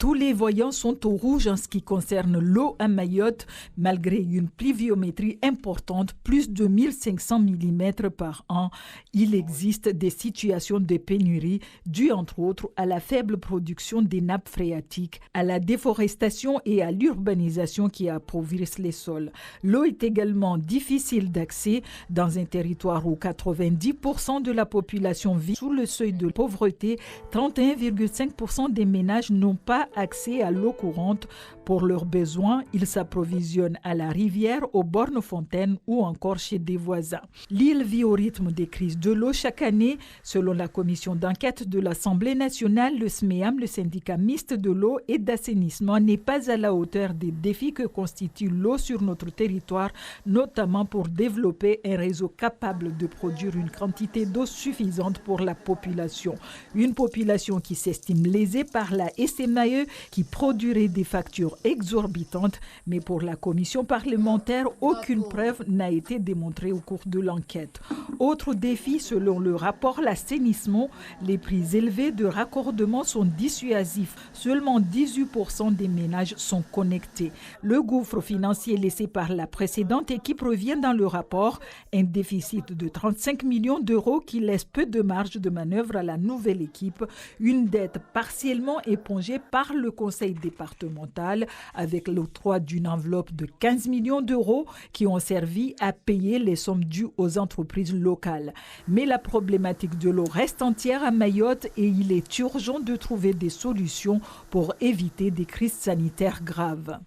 Tous les voyants sont au rouge en ce qui concerne l'eau à Mayotte, malgré une pluviométrie importante, plus de 1500 mm par an. Il existe des situations de pénurie dues entre autres à la faible production des nappes phréatiques, à la déforestation et à l'urbanisation qui appauvrissent les sols. L'eau est également difficile d'accès dans un territoire où 90% de la population vit sous le seuil de pauvreté. 31,5% des ménages n'ont pas accès à l'eau courante. Pour leurs besoins, ils s'approvisionnent à la rivière, aux bornes-fontaines ou encore chez des voisins. L'île vit au rythme des crises de l'eau chaque année. Selon la commission d'enquête de l'Assemblée nationale, le SMEAM, le syndicat mixte de l'eau et d'assainissement, n'est pas à la hauteur des défis que constitue l'eau sur notre territoire, notamment pour développer un réseau capable de produire une quantité d'eau suffisante pour la population. Une population qui s'estime lésée par la SMAE, qui produirait des factures exorbitantes, mais pour la commission parlementaire, aucune preuve n'a été démontrée au cours de l'enquête. Autre défi, selon le rapport L'assainissement, les prix élevés de raccordement sont dissuasifs. Seulement 18% des ménages sont connectés. Le gouffre financier laissé par la précédente équipe revient dans le rapport, un déficit de 35 millions d'euros qui laisse peu de marge de manœuvre à la nouvelle équipe, une dette partiellement épongée par le conseil départemental avec l'octroi d'une enveloppe de 15 millions d'euros qui ont servi à payer les sommes dues aux entreprises locales. Mais la problématique de l'eau reste entière à Mayotte et il est urgent de trouver des solutions pour éviter des crises sanitaires graves.